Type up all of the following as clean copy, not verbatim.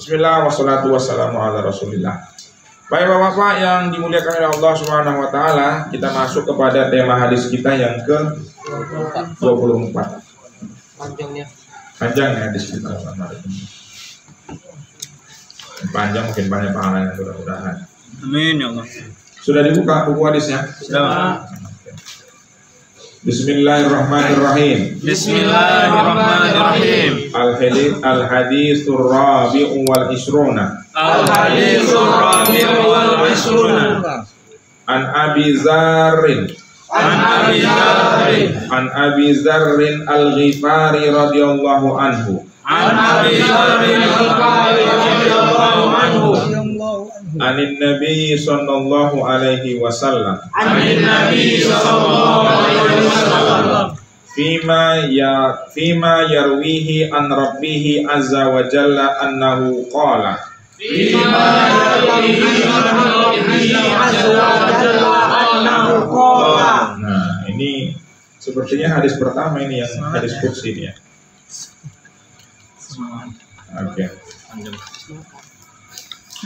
Bismillah wassalatu wassalamu ala rasulillah. Baik Bapak-Bapak yang dimuliakan oleh Allah Subhanahu wa taala, kita masuk kepada tema hadis kita yang ke-24. Panjang ya hadis kita kemarin. Panjang mungkin banyak pahalanya mudah-mudahan. Amin ya Allah. Sudah dibuka buku hadisnya? Sudah. Bismillahirrahmanirrahim. Bismillahirrahmanirrahim. Al-hadithur rabi'u wal isruna. Al-hadithur rabi'u wal isruna. An Abi Zarrin. An Abi Zarrin Al-Ghifari radhiyallahu anhu. An Abi Zarrin Al-Ghifari radhiyallahu anhu. Anin Nabi sallallahu alaihi wasallam. Anin Nabi sallallahu alaihi wasallam. Fima yarwihi an Rabbih azza wa jalla annahu qala. Fima yarwihi an Rabbih azza wa jalla annahu qala. Nah, ini sepertinya hadis pertama ini yang hadis qudsi ini ya. Oke.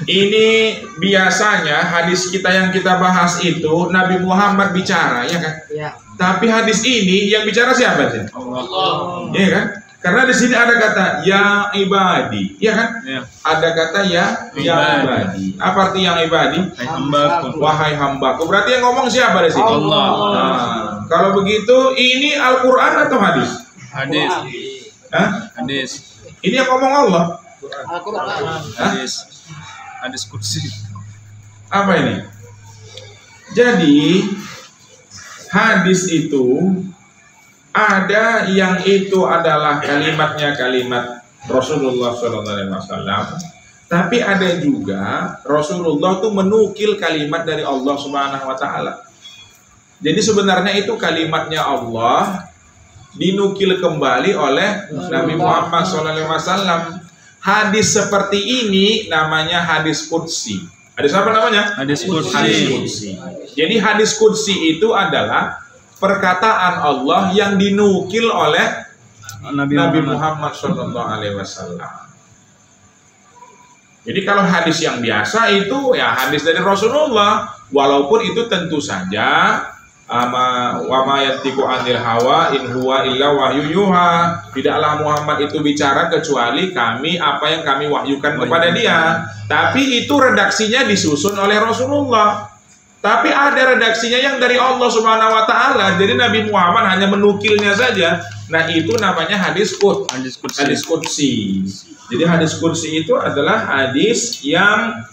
Ini biasanya hadis kita yang kita bahas itu Nabi Muhammad bicara, ya kan? Ya. Tapi hadis ini yang bicara siapa sih? Allah. Iya kan? Karena di sini ada kata ya ibadi, ya kan? Ya. Ada kata ya ibadi. Apa arti yang ibadi? Hambaku. Wahai hambaku. Berarti yang ngomong siapa di sini? Allah. Nah, kalau begitu ini Al-Qur'an atau hadis? Hadis. Hah? Hadis. Ini yang ngomong Allah. Al-Qur'an. Hadis. Hadis qudsi. Apa ini? Jadi hadis itu ada yang itu adalah kalimatnya kalimat Rasulullah SAW, tapi ada juga Rasulullah tuh menukil kalimat dari Allah Subhanahu Wa Taala. Jadi sebenarnya itu kalimatnya Allah dinukil kembali oleh Nabi Muhammad SAW. Hadis seperti ini namanya hadis qudsi. Hadis apa namanya? Hadis qudsi. Hadis qudsi. Jadi hadis qudsi itu adalah perkataan Allah yang dinukil oleh Nabi Muhammad SAW. Jadi kalau hadis yang biasa itu ya hadis dari Rasulullah, walaupun itu tentu saja wa ma yantiqu anil hawa in huwa illa wahyu yuha. Tidaklah Muhammad itu bicara kecuali apa yang kami wahyukan kepada dia. Tapi itu redaksinya disusun oleh Rasulullah. Tapi ada redaksinya yang dari Allah Subhanahu wa taala. Jadi Nabi Muhammad hanya menukilnya saja. Nah, itu namanya hadis qudsi. Jadi hadis qudsi itu adalah hadis yang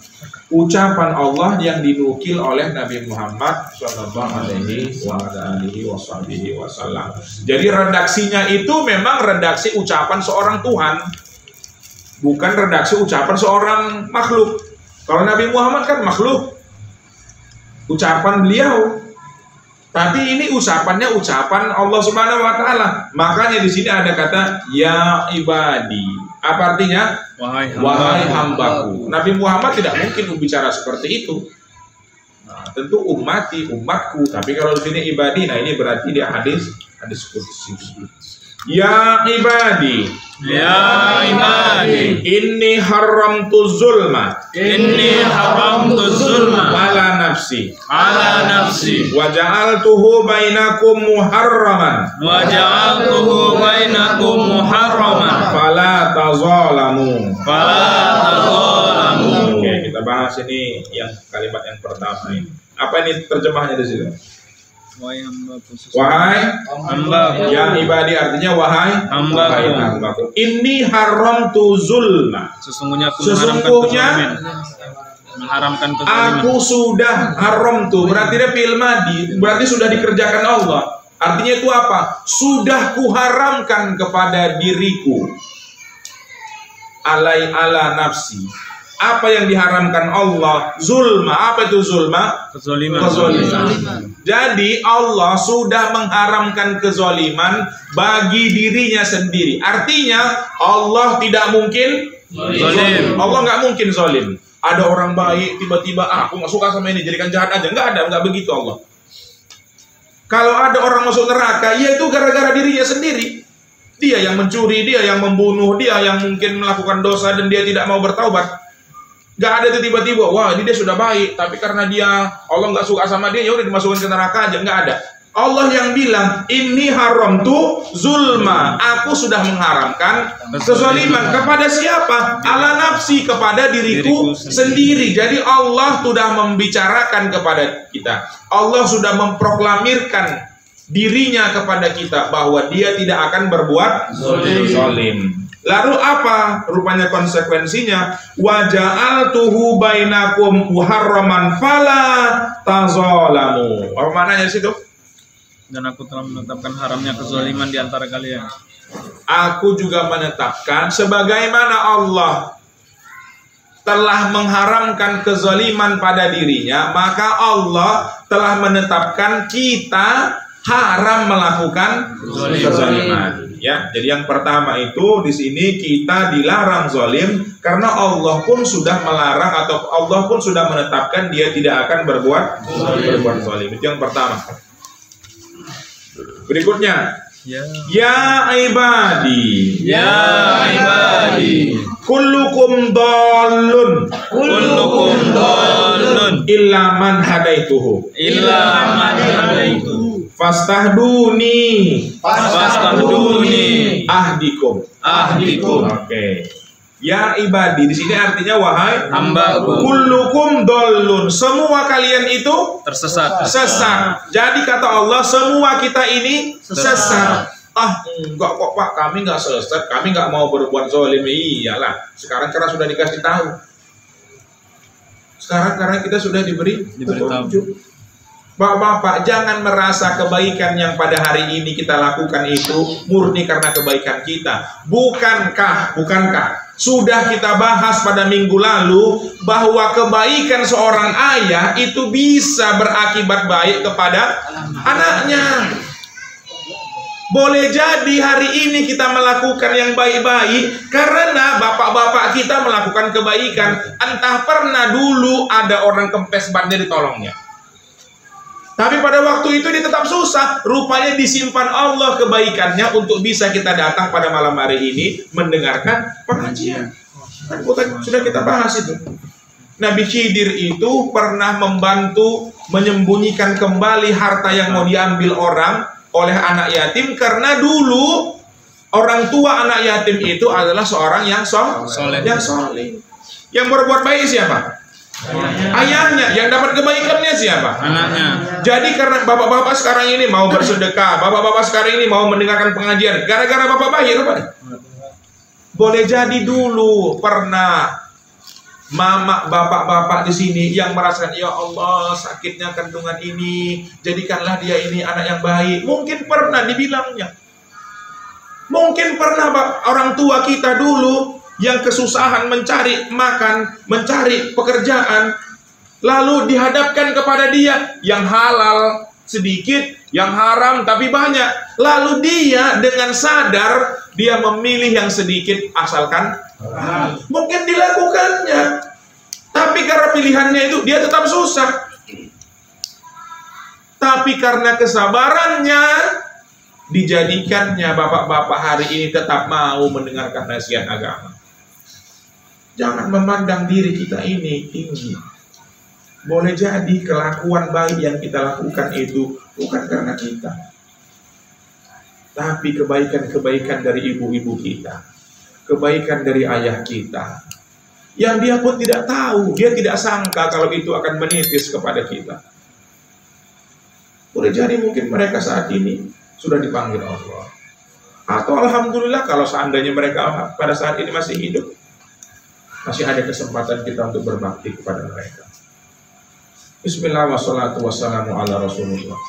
ucapan Allah yang dinukil oleh Nabi Muhammad Sallallahu Alaihi Wasallam. Jadi redaksinya itu memang redaksi ucapan seorang Tuhan, bukan redaksi ucapan seorang makhluk. Kalau Nabi Muhammad kan makhluk, ucapan beliau. Tapi ini ucapannya ucapan Allah Subhanahu Wa Taala. Makanya di sini ada kata ya ibadi. Apa artinya? Wahai hambaku. Nabi Muhammad tidak mungkin berbicara seperti itu. Nah, tentu umatku. Tapi kalau di sini ibadi, nah ini berarti dia hadis qudsi. Ya ibadi. Ya ibadi. Inni haramtu zulma. Inni haramtu zulma. Ala nafsi. Ala nafsi. Wa ja'altuhu bainakum muharraman. Wa ja'altuhu bainakum muharraman. Fala tazalamu. Fala tazalamu. Oke, kita bahas ini yang kalimat yang pertama ini. Apa ini terjemahnya di sini? Wahai hamba, ya ibadi artinya wahai hambaku. Ini haramtu zulma. Sesungguhnya mengharamkan aku sudah haramtu. Berarti dia fil madi, berarti sudah dikerjakan Allah. Artinya itu apa? Sudah kuharamkan kepada diriku. Ala nafsi. Apa yang diharamkan Allah? Zulma. Apa itu zulma? Kezaliman. Jadi Allah sudah mengharamkan kezaliman bagi dirinya sendiri. Artinya Allah tidak mungkin zalim. Allah nggak mungkin zalim. Ada orang baik tiba-tiba aku nggak suka sama ini jadikan jahat aja. Nggak begitu Allah. Kalau ada orang masuk neraka, ya itu gara-gara dirinya sendiri. Dia yang mencuri, dia yang membunuh, dia yang mungkin melakukan dosa dan dia tidak mau bertaubat. Gak ada itu tiba-tiba, wah ini dia sudah baik, tapi karena dia Allah nggak suka sama dia, ya udah dimasukkan ke neraka aja. Nggak ada. Allah yang bilang, ini haram tuh zulma. Aku sudah mengharamkan kezaliman kepada siapa? Ala nafsi, kepada diriku sendiri. Jadi Allah sudah membicarakan kepada kita. Allah sudah memproklamirkan dirinya kepada kita bahwa dia tidak akan berbuat zalim. Lalu apa rupanya konsekuensinya? Wa ja'altuhu bainakum muharraman fala tazalamu. Apa maknanya di situ? Dan aku telah menetapkan haramnya kezaliman di antara kalian. Aku juga menetapkan sebagaimana Allah telah mengharamkan kezaliman pada dirinya, maka Allah telah menetapkan kita haram melakukan kezaliman. Ya, jadi yang pertama itu di sini kita dilarang zalim karena Allah pun sudah melarang atau Allah pun sudah menetapkan dia tidak akan berbuat zalim. Itu yang pertama. Berikutnya, ya ibadi, kullukum dallun, illa man hadaituhu, fastahduni ahdikum. Oke. Ya ibadi di sini artinya wahai hambaku. Kullukum dallun, semua kalian itu Tersesat. sesat. Jadi kata Allah, semua kita ini sesat. Ah, enggak kok Pak, kami enggak sesat, kami enggak mau berbuat zalim. Iyalah, sekarang karena sudah dikasih tahu. Sekarang karena kita sudah diberitahu. Bapak-bapak, jangan merasa kebaikan yang pada hari ini kita lakukan itu murni karena kebaikan kita. Bukankah sudah kita bahas pada minggu lalu bahwa kebaikan seorang ayah itu bisa berakibat baik kepada anaknya. Boleh jadi hari ini kita melakukan yang baik-baik karena bapak-bapak kita melakukan kebaikan. Entah pernah dulu ada orang kempes bannya ditolongnya. Tapi pada waktu itu dia tetap susah. Rupanya disimpan Allah kebaikannya untuk bisa kita datang pada malam hari ini mendengarkan pengajian. Kan sudah kita bahas itu. Nabi Khidir itu pernah membantu menyembunyikan kembali harta yang mau diambil orang oleh anak yatim karena dulu orang tua anak yatim itu adalah seorang yang soleh. Yang berbuat baik siapa? Ayahnya. Yang dapat kebaikannya siapa? Anaknya. Jadi karena bapak-bapak sekarang ini mau bersedekah, bapak-bapak sekarang ini mau mendengarkan pengajian, gara-gara bapak baik, boleh jadi dulu pernah mama bapak-bapak di sini yang merasakan, ya Allah sakitnya kandungan ini, jadikanlah dia ini anak yang baik. Mungkin pernah dibilangnya. Mungkin pernah orang tua kita dulu yang kesusahan mencari makan, mencari pekerjaan, lalu dihadapkan kepada dia yang halal sedikit, yang haram tapi banyak. Lalu dia dengan sadar dia memilih yang sedikit asalkan mungkin dilakukannya. Tapi karena pilihannya itu dia tetap susah. Tapi karena kesabarannya dijadikannya bapak-bapak hari ini tetap mau mendengarkan nasihat agama. Jangan memandang diri kita ini tinggi. Boleh jadi kelakuan baik yang kita lakukan itu bukan karena kita, tapi kebaikan-kebaikan dari ibu-ibu kita, kebaikan dari ayah kita, yang dia pun tidak tahu, dia tidak sangka kalau itu akan menitis kepada kita. Boleh jadi mungkin mereka saat ini sudah dipanggil Allah, atau alhamdulillah kalau seandainya mereka pada saat ini masih hidup, masih ada kesempatan kita untuk berbakti kepada mereka. Bismillah wassalatu wassalamu ala rasulullah.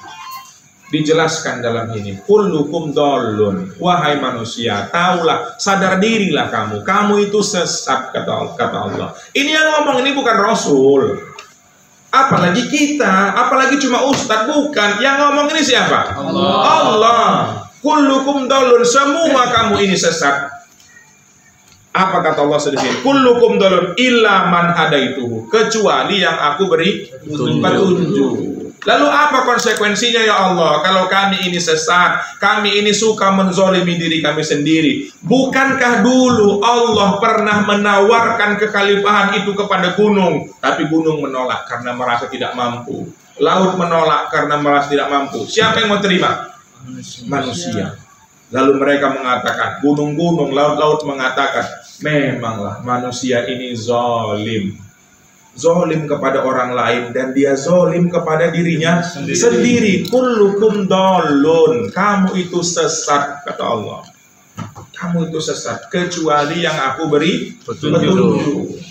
Dijelaskan dalam ini, kullukum dallun, wahai manusia, taulah, sadar dirilah kamu itu sesat, kata Allah. Ini yang ngomong ini bukan Rasul, apalagi kita, apalagi cuma ustadz, bukan. Yang ngomong ini siapa? Allah. Kullukum dallun, semua kamu ini sesat. Apa kata Allah sedikit? Kullukum dhalun illa man hadaituhu, kecuali yang aku beri petunjuk. Lalu apa konsekuensinya ya Allah? Kalau kami ini sesat, kami ini suka menzolimi diri kami sendiri. Bukankah dulu Allah pernah menawarkan kekhalifahan itu kepada gunung, tapi gunung menolak karena merasa tidak mampu. Laut menolak karena merasa tidak mampu. Siapa yang mau terima? Manusia. Lalu mereka mengatakan, gunung-gunung, laut-laut mengatakan, memanglah manusia ini zalim. Zalim kepada orang lain dan dia zalim kepada dirinya sendiri. Kullukum dhalun, kamu itu sesat, kata Allah. Kamu itu sesat, kecuali yang aku beri petunjuk.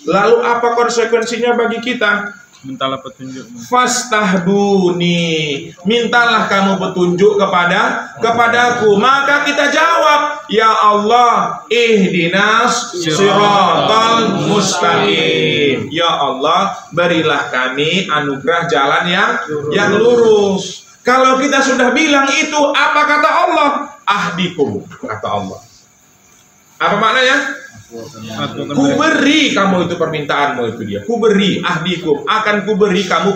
Lalu apa konsekuensinya bagi kita? Mintalah petunjuk. Fastahbuni, mintalah kamu petunjuk kepadaku. Maka kita jawab, ya Allah, ihdinas siratal mustaqim. Ya Allah, berilah kami anugerah jalan yang lurus. Kalau kita sudah bilang itu, apa kata Allah? Ahdikum, kata Allah. Apa maknanya? Ku beri kamu itu permintaanmu itu dia. Ku beri ahdikum, akan ku beri kamu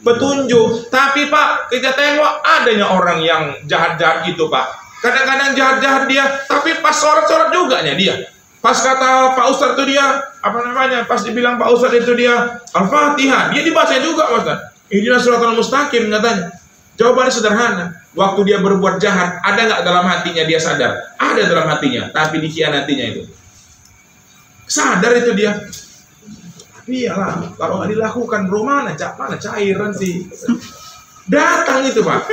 petunjuk. Tapi Pak, kita tengok adanya orang yang jahat-jahat itu Pak. Kadang-kadang jahat-jahat dia, tapi pas sholat-sholat juga nya dia. Pas kata Pak Ustadz itu dia, apa namanya? Pas dibilang Pak Ustadz itu dia Al-Fatihah, dia dibaca juga Ustadz. Ihdinas siratal mustaqim katanya. Jawabannya sederhana. Waktu dia berbuat jahat, ada nggak dalam hatinya dia sadar? Ada dalam hatinya, tapi dikhianatinya itu. Sadar itu dia. Tapi iyalah, kalau nggak dilakukan bro, mana cairan sih. Datang itu Pak.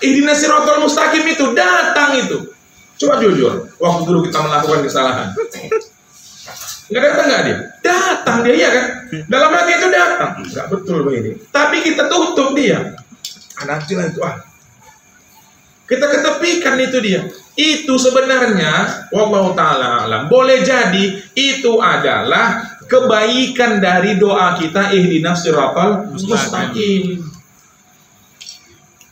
Ihdinas siratal mustaqim itu datang itu. Coba jujur, waktu dulu kita melakukan kesalahan, nggak datang nggak dia? Datang dia, ya kan? Dalam hati itu datang. Nggak betul begini. Tapi kita tutup dia. Anak kecil itu kita ketepikan itu dia. Itu sebenarnya wallahu ta'ala alam, boleh jadi itu adalah kebaikan dari doa kita ihdinas siratal mustaqim.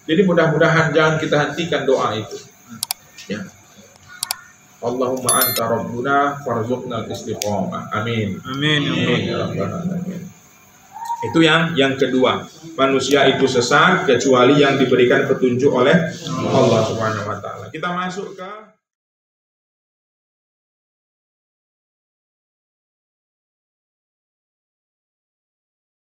Jadi mudah-mudahan jangan kita hentikan doa itu ya. Allahumma anta rabbuna farzuqnal istiqomah. Amin. Amin. Ya rabbal alamin. Itu yang kedua, manusia itu sesat kecuali yang diberikan petunjuk oleh Allah Subhanahu wa taala. Kita masuk ke